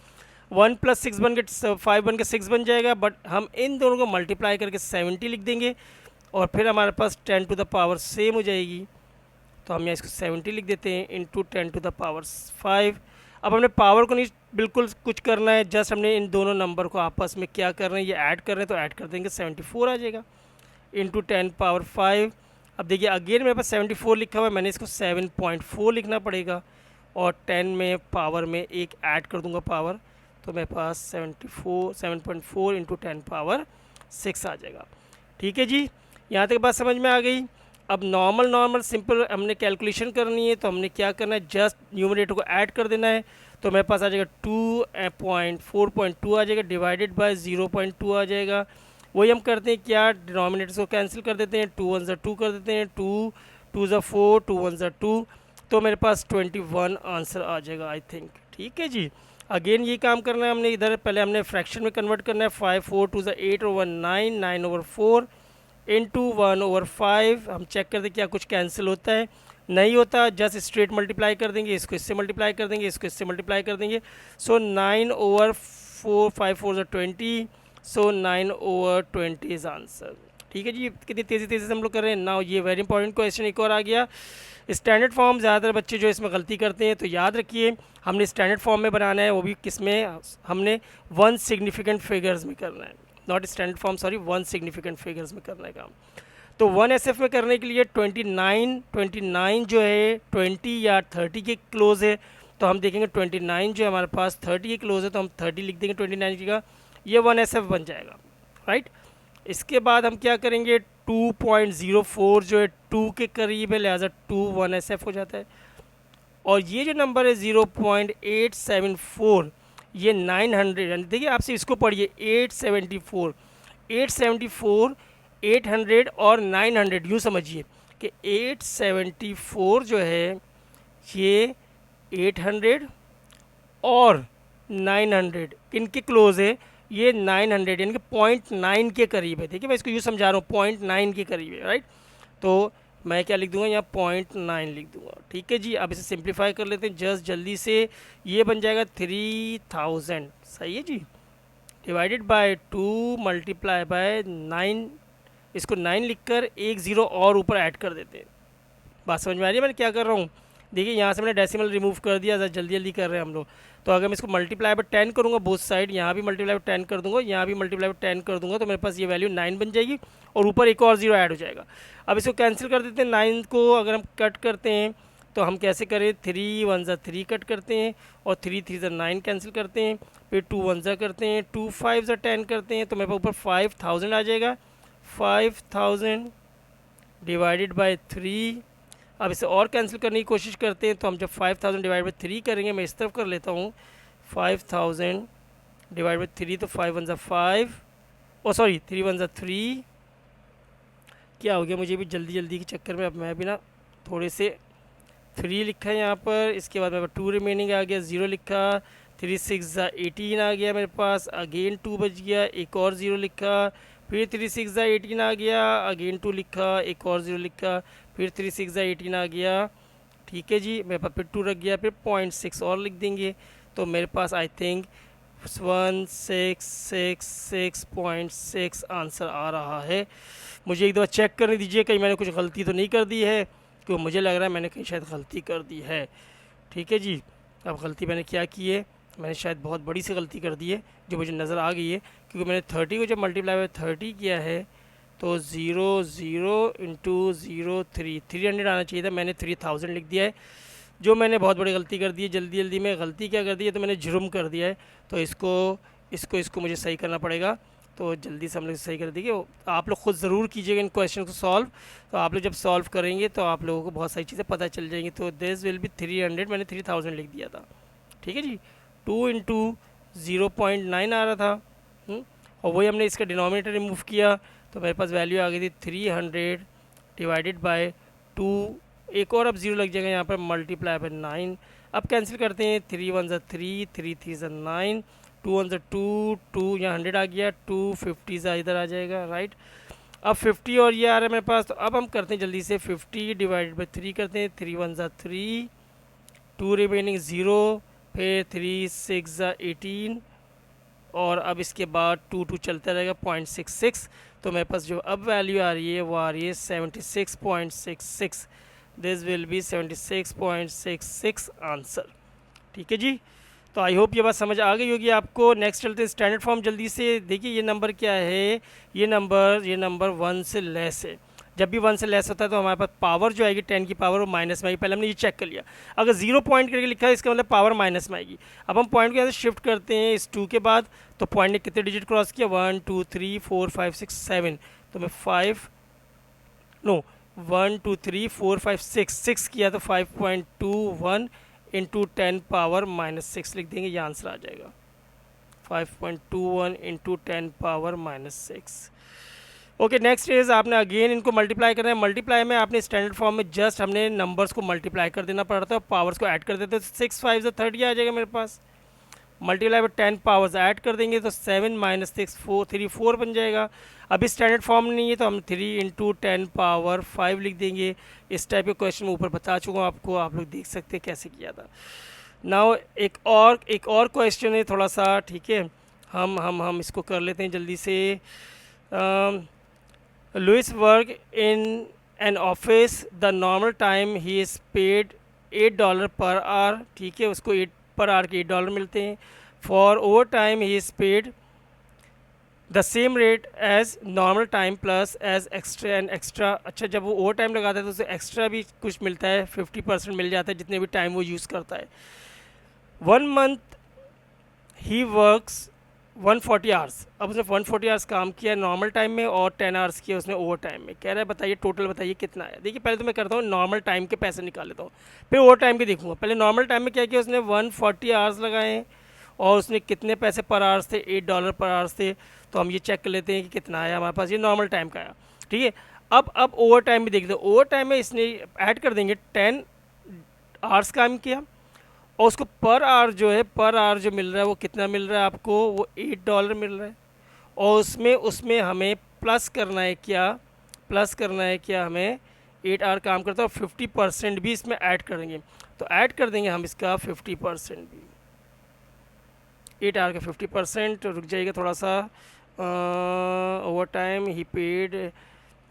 1 प्लस 6 बन के 5 बन के 6 बन जाएगा। बट हम इन दोनों को मल्टीप्लाई करके 70 लिख देंगे और फिर हमारे पास 10 टू द पावर सेम हो जाएगी। तो हम यहाँ इसको 70 लिख देते हैं इंटू 10 टू द पावर 5। अब हमने पावर को नहीं बिल्कुल कुछ करना है, जस्ट हमने इन दोनों नंबर को आपस में क्या कर रहे हैं, ये ऐड कर रहे हैं, तो ऐड कर देंगे 74 आ जाएगा इंटू 10 पावर 5। अब देखिए अगेन मेरे पास 74 लिखा हुआ है, मैंने इसको 7.4 लिखना पड़ेगा और 10 में पावर में एक ऐड कर दूंगा पावर, तो मेरे पास 7.4 इंटू 10 पावर 6 आ जाएगा। ठीक है जी, यहाँ तक बात समझ में आ गई। अब नॉर्मल सिंपल हमने कैलकुलेशन करनी है, तो हमने क्या करना है, जस्ट न्यूमरेटर को ऐड कर देना है। तो मेरे पास आ जाएगा 4.2 आ जाएगा, डिवाइडेड बाय 0.2 आ जाएगा। वही हम करते हैं क्या, डिनोमिनेटर्स को कैंसिल कर देते हैं, 2 1 2 कर देते हैं, 2 2 4 2 1 2, तो मेरे पास 21 आंसर आ जाएगा आई थिंक। ठीक है जी, अगेन ये काम करना है हमने, इधर पहले हमने फ्रैक्शन में कन्वर्ट करना है, 5 4 2 8 ओवर 9 9 ओवर 4 इंटू 1 ओवर 5। हम चेक करते क्या कुछ कैंसिल होता है, नहीं होता, जस्ट स्ट्रेट मल्टीप्लाई कर देंगे, इसको इससे मल्टीप्लाई कर देंगे, इसको इससे मल्टीप्लाई कर देंगे। सो 9 over 4 5 4 20, so 9 over 20 is answer. ठीक है जी, कितनी तेज़ी से हम लोग कर रहे हैं। नाउ ये वेरी इंपॉर्टेंट क्वेश्चन एक और आ गया, स्टैंडर्ड फॉर्म। ज़्यादातर बच्चे जो इसमें गलती करते हैं, तो याद रखिए हमने स्टैंडर्ड फॉर्म में बनाना है, वो भी किस में, हमने 1 सिग्निफिकेंट फिगर्स में करना है, not standard form sorry, 1 significant figures में करना है काम। तो 1 SF में करने के लिए 29 जो है 20 या 30 के क्लोज है, तो हम देखेंगे 29 जो है हमारे पास 30 के क्लोज है, तो हम 30 लिख देंगे 29 की का, ये 1 SF बन जाएगा, राइट। इसके बाद हम क्या करेंगे, 2.04 जो है 2 के करीब है, लिहाजा 2 1 SF हो जाता है। और ये जो नंबर है 0.874, ये 900, देखिए आपसे इसको पढ़िए, 874 800 और 900, यूँ समझिए कि 874 जो है ये 800 और 900 किनके क्लोज है, ये 900 यानी कि 0.9 के करीब है। देखिए मैं इसको यूँ समझा रहा हूँ, 0.9 के करीब है, राइट। तो मैं क्या लिख दूंगा यहाँ 0.9 लिख दूंगा। ठीक है जी, अब इसे सिंप्लीफाई कर लेते हैं जस्ट जल्दी से, ये बन जाएगा 3000, सही है जी, डिवाइडेड बाय 2 मल्टीप्लाई बाय 9, इसको 9 लिखकर एक ज़ीरो और ऊपर ऐड कर देते हैं। बात समझ में आ रही है मैं क्या कर रहा हूँ। देखिए यहाँ से मैंने डेसिमल रिमूव कर दिया, जल्दी जल्दी कर रहे हैं हम लोग। तो अगर मैं इसको मल्टीप्लाई बाय 10 करूँगा बोथ साइड, यहाँ भी मल्टीप्लाई बाय 10 कर दूँगा, यहाँ भी मल्टीप्लाई बाय 10 कर दूँगा, तो मेरे पास ये वैल्यू 9 बन जाएगी और ऊपर एक और जीरो ऐड हो जाएगा। अब इसको कैंसिल कर देते हैं, 9 को अगर हम कट करते हैं तो हम कैसे करें, 3 1 3 कट करते हैं और 3 3 9 कैंसिल करते हैं, फिर 2 1 करते हैं, 2 5 10 करते हैं, तो मेरे पास ऊपर 5000 आ जाएगा। 5000 डिवाइडेड बाय 3। अब इसे और कैंसिल करने की कोशिश करते हैं, तो हम जब 5000 डिवाइड बाई 3 करेंगे, मैं इस तरफ कर लेता हूँ, 5000 डिवाइड बाई 3, तो 5 1 5, ओ सॉरी 3 1 3, क्या हो गया मुझे भी जल्दी के चक्कर में, अब मैं भी ना थोड़े से 3 लिखा है यहाँ पर, इसके बाद मेरे पास 2 रिमेनिंग आ गया, 0 लिखा, 3 6 18 आ गया मेरे पास, अगेन 2 बच गया, एक और 0 लिखा, फिर 3 6 18 आ गया, अगेन 2 लिखा, एक और 0 लिखा, फिर 3 6 18 आ गया। ठीक है जी, मेरे पास फिर 2 रख गया, फिर 0.6 और लिख देंगे, तो मेरे पास आई थिंक 1666.6 आंसर आ रहा है। मुझे एक दफ़ा चेक करने दीजिए कहीं मैंने कुछ गलती तो नहीं कर दी है, क्योंकि मुझे लग रहा है मैंने कहीं शायद गलती कर दी है। ठीक है जी, अब गलती मैंने क्या की है, मैंने शायद बहुत बड़ी सी गलती कर दी है जो मुझे नज़र आ गई है, क्योंकि मैंने 30 को जब मल्टीप्लाई बाय 30 किया है तो 0 0 इंटू 0 300 आना चाहिए था, मैंने 3000 लिख दिया है, जो मैंने बहुत बड़ी गलती कर दी है। जल्दी जल्दी में गलती क्या कर दी है, तो मैंने जुर्म कर दिया है, तो इसको मुझे सही करना पड़ेगा। तो जल्दी से हम लोग सही कर देंगे। आप लोग ख़ुद ज़रूर कीजिएगा इन क्वेश्चन को सॉल्व, तो आप लोग जब सॉल्व करेंगे तो आप लोगों को बहुत सारी चीज़ें पता चल जाएंगी। तो दिस विल बी 300, मैंने 3000 लिख दिया था। ठीक है जी, 2 इंटू 0.9 आ रहा था, और वही हमने इसका डिनोमिनेटर रिमूव किया, तो मेरे पास वैल्यू आ गई थी 300 डिवाइडेड बाय 2। एक और अब 0 लग जाएगा यहाँ पर, मल्टीप्लाई बाय 9। अब कैंसिल करते हैं, 3 1 ज़ा 3, 3 3 ज़ा 9, 2 1 ज़ा 2, 2 यहाँ 100 आ गया, 250 ज़ा इधर आ जाएगा, राइट। अब 50 और ये आ रहा है मेरे पास, तो अब हम करते हैं जल्दी से 50 डिवाइडेड बाई 3 करते हैं, 3 1 ज़ा 3, 2 रिमेनिंग 0, फिर 3 6 ज़ा 18, और अब इसके बाद 2 2 चलता रहेगा 0.66। तो मेरे पास जो अब वैल्यू आ रही है वो आ रही है 76.66। This will be 76.66 answer. ठीक है जी, तो आई होप ये बात समझ आ गई होगी आपको। नेक्स्ट चलते हैं स्टैंडर्ड फॉर्म जल्दी से। देखिए ये नंबर क्या है, ये नंबर 1 से लेस है। जब भी 1 से लेस होता है तो हमारे पास पावर जो आएगी 10 की पावर वो माइनस में आएगी। पहले हमने ये चेक कर लिया, अगर 0 पॉइंट करके लिखा है इसका मतलब पावर माइनस में आएगी। अब हम पॉइंट को यहाँ से शिफ्ट करते हैं इस 2 के बाद, तो पॉइंट ने कितने डिजिट क्रॉस किया, 1 2 3 4 5 6 7, तो मैं 1 2 3 4 5 6 किया, तो 5.21 इंटू 10 पावर -6 लिख देंगे, ये आंसर आ जाएगा 5.21 into 10 power -6। Okay, next is आपने अगेन इनको मल्टीप्लाई करना है। मल्टीप्लाई में आपने स्टैंडर्ड फॉर्म में जस्ट हमने नंबर्स को मल्टीप्लाई कर देना पड़ता है और पावर्स को ऐड कर देते हैं, तो 6 5 ज़ा 30 आ जाएगा मेरे पास। मल्टीप्लाई में 10 पावर्स ऐड कर देंगे तो 7 - 6 4 3 4 बन जाएगा। अभी स्टैंडर्ड फॉर्म नहीं है तो हम 3 इंटू 10 पावर 5 लिख देंगे। इस टाइप के क्वेश्चन में ऊपर बता चुका हूँ आपको, आप लोग देख सकते हैं कैसे किया था। नाउ एक और क्वेश्चन है थोड़ा सा, ठीक है, हम इसको कर लेते हैं जल्दी से। Louis work in an office, the normal time he is paid $8 per our, ठीक है, उसको 8 पर आवर के $8 मिलते हैं। For overtime he is paid the same rate as normal time plus as extra and extra. अच्छा, जब वो over time लगाता है तो उसे एक्स्ट्रा भी कुछ मिलता है, 50% मिल जाता है जितने भी टाइम वो यूज़ करता है। 1 मंथ ही वर्क्स 140 आवर्स, अब उसने 140 आवर्स काम किया नॉर्मल टाइम में और 10 आवर्स किया उसने ओवर टाइम में। कह रहा है बताइए टोटल बताइए कितना है। देखिए पहले तो मैं करता हूँ नॉर्मल टाइम के पैसे निकाल लेता हूँ, फिर ओवर टाइम के देखूँगा। पहले नॉर्मल टाइम में क्या किया उसने, 140 आवर्स लगाए और उसने कितने पैसे पर आवर्स थे, $8 पर आवर्स थे। तो हम ये चेक कर लेते हैं कि कितना आया हमारे पास, ये नॉर्मल टाइम का आया, ठीक है। अब ओवर टाइम भी देखते हैं, ओवर टाइम में इसने ऐड कर देंगे 10 आवर्स काम किया और उसको पर आवर जो है, पर आवर जो मिल रहा है वो कितना मिल रहा है आपको, वो $8 मिल रहा है। और उसमें हमें प्लस करना है क्या, हमें 8 आवर काम करता है और 50% भी इसमें ऐड करेंगे। तो ऐड कर देंगे हम इसका 50% भी, 8 आवर का 50%। रुक जाइएगा थोड़ा सा, overtime he paid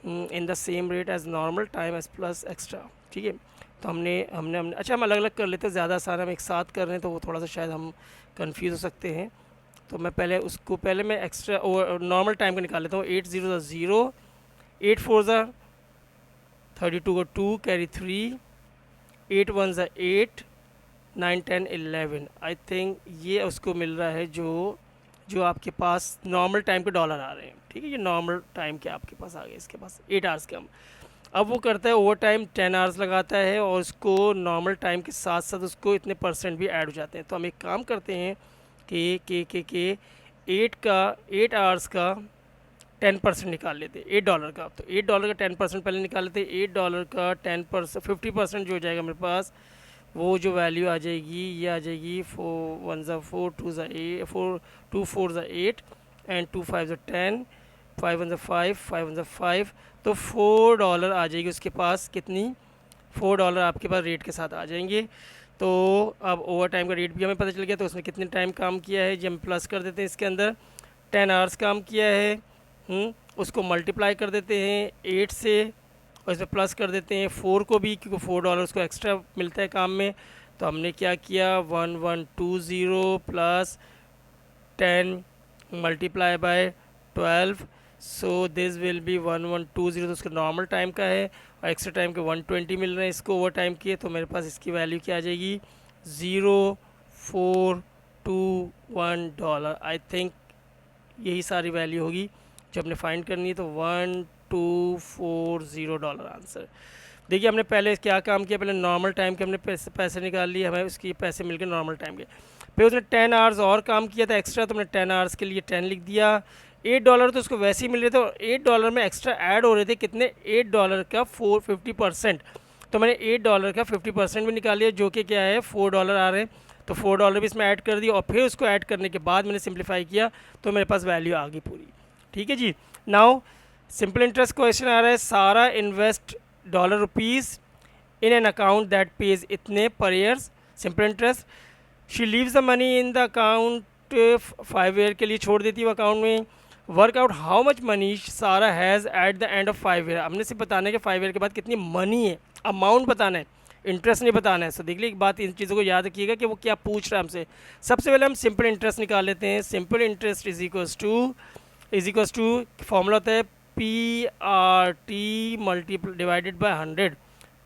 in the same rate as normal time as plus extra, ठीक है। तो हमने अच्छा हम अलग अलग कर लेते हैं, ज़्यादा सारा हम एक साथ कर रहे हैं तो वो थोड़ा सा शायद हम कंफ्यूज हो सकते हैं। तो मैं पहले मैं एक्स्ट्रा नॉर्मल टाइम का निकाल लेता हूँ। 8 0 0, 8 4 32 को 2 कैरी 3, 8 1 8, 9 10 11। आई थिंक ये उसको मिल रहा है जो आपके पास नॉर्मल टाइम के $, आ रहे हैं, ठीक है। ये नॉर्मल टाइम के आपके पास आ गए, इसके पास 8 आवर्स के हम। अब वो करता है ओवर टाइम 10 आवर्स लगाता है और उसको नॉर्मल टाइम के साथ साथ उसको इतने % भी ऐड हो जाते हैं। तो हम एक काम करते हैं कि 8 आवर्स का 10% निकाल लेते हैं, $8 का। तो $8 का 10% पहले निकाल लेते हैं। $8 का 10% 50% जो हो जाएगा मेरे पास, वो जो वैल्यू आ जाएगी ये आ जाएगी 4 1 ज़ा 4 2 ज़ा 8 4 2 4 ज़ा 8 एंड 2 5 ज़ा 10 5 1 ज़ा 5 5 1 ज़ा 5। तो $4 आ जाएगी उसके पास, कितनी $4 आपके पास रेट के साथ आ जाएंगे। तो अब ओवर टाइम का रेट भी हमें पता चल गया, तो उसने कितने टाइम काम किया है, जब हम प्लस कर देते हैं इसके अंदर 10 आवर्स काम किया है, उसको मल्टीप्लाई कर देते हैं 8 से और इसमें प्लस कर देते हैं 4 को भी, क्योंकि $4 उसको एक्स्ट्रा मिलता है काम में। तो हमने क्या किया 1120 plus 10 multiply by 12, so this will be 1120, तो उसका नॉर्मल टाइम का है और एक्स्ट्रा टाइम के 120 मिल रहे हैं इसको ओवर टाइम के। तो मेरे पास इसकी वैल्यू क्या आ जाएगी $0421। आई थिंक यही सारी वैल्यू होगी जो हमने फाइंड करनी है। तो $1240 आंसर। देखिए हमने पहले क्या काम किया, पहले नॉर्मल टाइम के हमने पैसे निकाल लिए, हमें उसकी पैसे मिल गए नॉर्मल टाइम के। फिर उसने 10 आवर्स और काम किया था एक्स्ट्रा, तो हमने 10 आवर्स के लिए 10 लिख दिया। $8 तो उसको वैसे ही मिल रहे थे और $8 में एक्स्ट्रा ऐड हो रहे थे कितने, $8 का 450%। तो मैंने $8 का 50% भी निकाल लिया, जो कि क्या है $4 आ रहे हैं। तो $4 भी इसमें ऐड कर दिया और फिर उसको ऐड करने के बाद मैंने सिंप्लीफाई किया, तो मेरे पास वैल्यू आ गई पूरी। ठीक है जी। नाउ सिंपल इंटरेस्ट क्वेश्चन आ रहा है, Sara invest $rupees in an account that pays इतने पर years simple interest. She leaves the money in the account 5 year के लिए छोड़ देती है वो अकाउंट में। Work out how much money Sara has at the end of 5 year. हमने सिर्फ बताना है कि 5 ईयर के बाद कितनी मनी है, अमाउंट बताना है, इंटरेस्ट नहीं बताना है। सो देख लीजिए एक बात, इन चीज़ों को याद रखिएगा कि वो क्या पूछ रहा है हमसे। सबसे पहले हम सिंपल इंटरेस्ट निकाल लेते हैं। Simple interest is equals to formula होता है PRT divided by 100,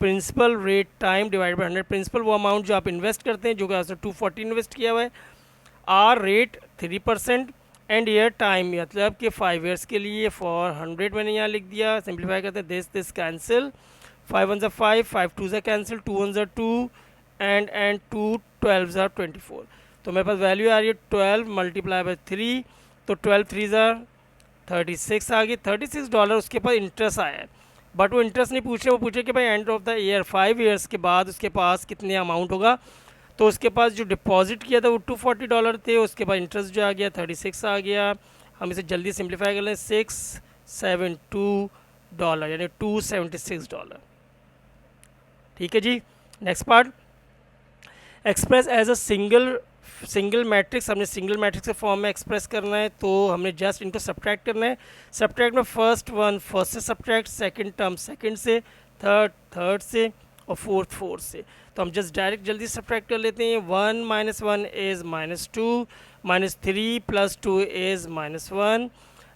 principal rate time divide by 100। Principal वो अमाउंट जो आप इन्वेस्ट करते हैं, जो कि आपने 240 इन्वेस्ट किया हुआ है, R rate 3% and year time, मतलब कि 5 ईयर्स के लिए फॉर 100 मैंने यहाँ लिख दिया। सिंप्लीफाई करते हैं, दिस कैंसिल, 5 1 5, 5 2 कैंसिल, 2 1 2 एंड 2 12 24। तो मेरे पास वैल्यू आ रही है 12 मल्टीप्लाई बाई 3, तो 12 3 36 आ गई। $36 उसके पास इंटरेस्ट आया है, बट वो इंटरेस्ट नहीं पूछ रहे, वो पूछे कि भाई end of the year 5 years के बाद उसके पास कितने अमाउंट होगा। तो उसके पास जो डिपॉजिट किया था वो $240 थे, उसके बाद इंटरेस्ट जो आ गया 36 आ गया। हम इसे जल्दी सिंप्लीफाई कर लें, $672 यानी $276। ठीक है जी। Next part, express as a single matrix. हमने सिंगल मैट्रिक्स के फॉर्म में एक्सप्रेस करना है, तो हमने जस्ट इनको सब्ट्रैक्ट करना है। सब्ट्रैक्ट में फर्स्ट से सब्ट्रैक्ट, सेकंड टर्म सेकंड से, थर्ड से और फोर्थ से। तो हम जस्ट डायरेक्ट जल्दी सब्ट्रैक्ट कर लेते हैं। 1 - 1 is -2, -3 + 2 is -1,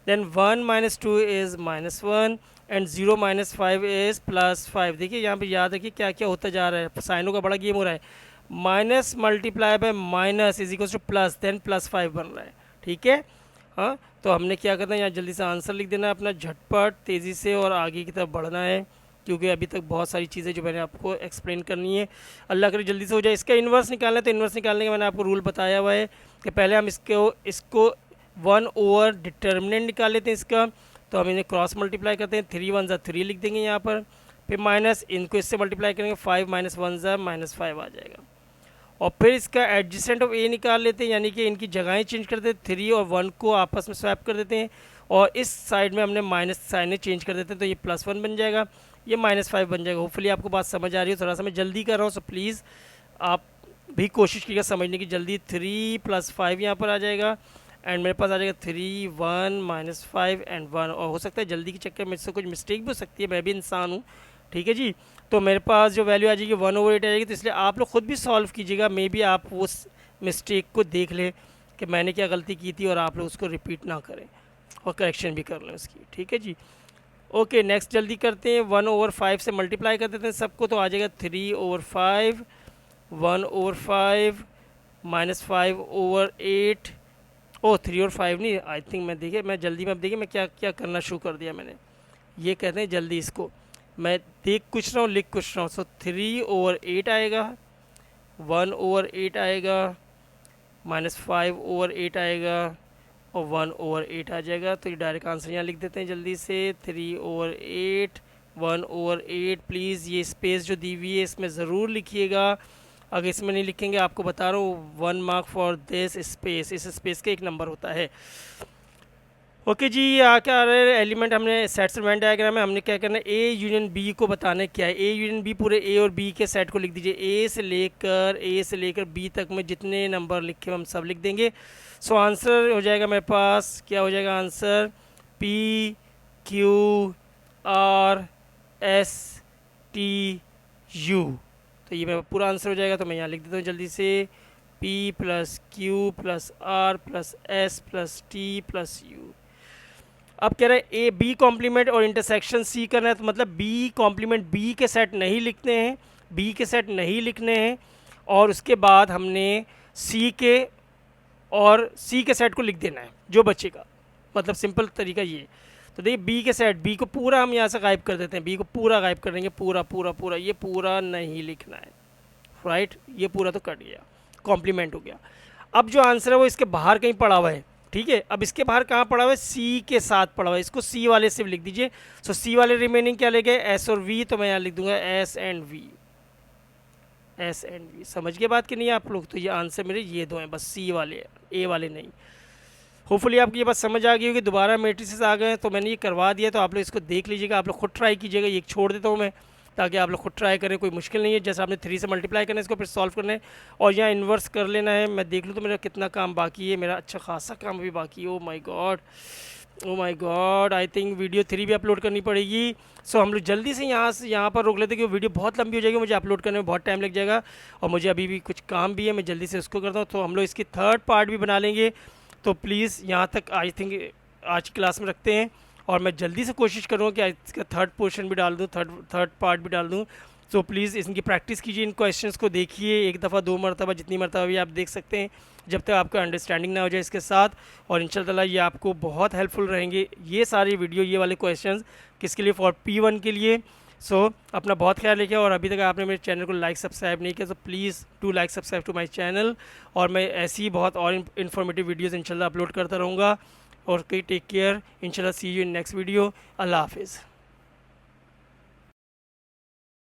then 1 - 2 is -1 and 0 - 5 is +5। देखिए यहाँ पे याद रखिए क्या क्या होता जा रहा है, साइनों का बड़ा गेम हो रहा है। Minus multiply by minus is equal to plus, then +5 बन रहा है। ठीक है, हाँ। तो हमने क्या करना है, यहाँ जल्दी से आंसर लिख देना है अपना झटपट तेज़ी से और आगे की तरफ बढ़ना है, क्योंकि अभी तक बहुत सारी चीज़ें जो मैंने आपको एक्सप्लेन करनी है। अल्लाह करे जल्दी से हो जाए। इसका इन्वर्स निकालना है, तो इन्वर्स निकालने का मैंने आपको रूल बताया हुआ है कि पहले हम इसको 1 ओवर डिटर्मिनेंट निकाल लेते हैं इसका। तो हम इन्हें क्रॉस मल्टीप्लाई करते हैं, 3 1 3 लिख देंगे यहाँ पर, फिर माइनस इनको इससे मल्टीप्लाई करेंगे, 5 - 1 -5 आ जाएगा। और फिर इसका एडजेसेंट ऑफ ए निकाल लेते हैं, यानी कि इनकी जगहें चेंज कर देते हैं, 3 और 1 को आपस में स्वैप कर देते हैं और इस साइड में हमने माइनस साइनें चेंज कर देते हैं, तो ये +1 बन जाएगा, ये -5 बन जाएगा। होपफुली आपको बात समझ आ रही है। थोड़ा सा मैं जल्दी कर रहा हूँ, सो प्लीज़ आप भी कोशिश कीजिएगा समझने की जल्दी। 3 + 5 यहाँ पर आ जाएगा एंड मेरे पास आ जाएगा 3 1 -5 एंड 1। और हो सकता है जल्दी के चक्कर में इससे कुछ मिस्टेक भी हो सकती है, मैं भी इंसान हूँ। ठीक है जी। तो मेरे पास जो वैल्यू आ जाएगी 1/8 आ जाएगी। तो इसलिए आप लोग खुद भी सॉल्व कीजिएगा, मे बी आप उस मिस्टेक को देख लें कि मैंने क्या गलती की थी और आप लोग उसको रिपीट ना करें और करेक्शन भी कर लें उसकी। ठीक है जी। ओके, नेक्स्ट जल्दी करते हैं। 1/5 से मल्टीप्लाई कर देते हैं सबको, तो आ जाएगा 3/5, 1/5 -5/8। ओ 3 और 5 नहीं, आई थिंक मैं देखिए मैं जल्दी में, अब देखिए मैं क्या क्या करना शुरू कर दिया मैंने। ये कहते हैं जल्दी, इसको मैं देख कुछ रहा हूँ लिख कुछ रहा हूँ। सो 3/8 आएगा, 1/8 आएगा, -5/8 आएगा और 1/8 आ जाएगा। तो ये डायरेक्ट आंसर यहाँ लिख देते हैं जल्दी से, 3/8 1/8। प्लीज़ ये स्पेस जो दी हुई है इसमें ज़रूर लिखिएगा, अगर इसमें नहीं लिखेंगे आपको बता रहा हूँ 1 मार्क फॉर दिस स्पेस। इस स्पेस का 1 नंबर होता है। ओके जी, क्या आ रहा है एलिमेंट हमने सेट वेन डायग्राम में हमने क्या करना है, ए यूनियन बी को बताना है क्या है। ए यूनियन बी पूरे ए और बी के सेट को लिख दीजिए। ए से लेकर बी तक में जितने नंबर लिखे हम सब लिख देंगे। सो आंसर हो जाएगा मेरे पास, क्या हो जाएगा answer, P Q R S T U. तो ये मेरा पूरा आंसर हो जाएगा। तो मैं यहाँ लिख देता हूँ जल्दी से, P plus Q plus R plus S plus T plus U. अब कह रहे हैं ए बी कॉम्प्लीमेंट और इंटरसेक्शन सी करना है, तो मतलब बी कॉम्प्लीमेंट बी के सेट नहीं लिखने हैं, बी के सेट नहीं लिखने हैं, और उसके बाद हमने सी के और सी के सेट को लिख देना है जो बचेगा। मतलब सिंपल तरीका ये। तो देखिए बी के सेट, बी को पूरा हम यहाँ से गायब कर देते हैं, बी को पूरा गायब कर देंगे, पूरा पूरा पूरा, ये पूरा नहीं लिखना है, राइट। ये पूरा तो कट गया, कॉम्प्लीमेंट हो गया। अब जो आंसर है वो इसके बाहर कहीं पड़ा हुआ है, ठीक है। अब इसके बाहर कहाँ पड़ा हुआ है, सी के साथ पड़ा हुआ है, इसको सी वाले से लिख दीजिए। सो सी वाले रिमेनिंग क्या ले गए, एस और वी, तो मैं यहाँ लिख दूंगा S and V, S and V. समझ गए बात कि नहीं आप लोग। तो ये आंसर मेरे ये दो हैं बस, सी वाले, ए वाले नहीं। होपफुली आपको ये बात समझ आ गई होगी। दोबारा मैट्रिसेस आ गए तो मैंने ये करवा दिया, तो आप लोग इसको देख लीजिएगा, आप लोग खुद ट्राई कीजिएगा। ये छोड़ देता हूँ मैं ताकि आप लोग खुद ट्राई करें, कोई मुश्किल नहीं है। जैसे आपने 3 से मल्टीप्लाई करना है, इसको फिर सॉल्व करना है और यहाँ इन्वर्स कर लेना है। मैं देख लूँ तो मेरा कितना काम बाकी है, मेरा अच्छा खासा काम भी बाकी है। Oh my God, oh my God, I think video 3 भी अपलोड करनी पड़ेगी। सो हम लोग जल्दी से यहाँ पर रोक लेते हैं, क्योंकि वीडियो बहुत लंबी हो जाएगी, मुझे अपलोड करने में बहुत टाइम लग जाएगा और मुझे अभी भी कुछ काम भी है, मैं जल्दी से उसको करता हूँ। तो हम लोग इसकी 3rd पार्ट भी बना लेंगे। तो प्लीज़ यहाँ तक आई थिंक आज की क्लास में रखते हैं, और मैं जल्दी से कोशिश करूँगा कि इसका 3rd पोर्शन भी डाल दूँ, थर्ड पार्ट भी डाल दूँ। तो प्लीज़ इनकी प्रैक्टिस कीजिए, इन क्वेश्चंस को देखिए 1 दफ़ा 2 मरतबा, जितनी मरतबा भी आप देख सकते हैं, जब तक आपका अंडरस्टैंडिंग ना हो जाए इसके साथ। और इंशाल्लाह ये आपको बहुत हेल्पफुल रहेंगे ये सारी वीडियो, ये वाले क्वेश्चंस किसके लिए, फॉर P1 के लिए। सो अपना बहुत ख्याल रखिए, और अभी तक आपने मेरे चैनल को लाइक सब्सक्राइब नहीं किया तो please do like subscribe to my channel. और मैं ऐसी ही बहुत और इन्फॉर्मेटिव वीडियोज़ इंशाल्लाह अपलोड करता रहूँगा। और टेक केयर, इंशाल्लाह सी यू इन नेक्स्ट वीडियो। अल्लाह हाफिज़।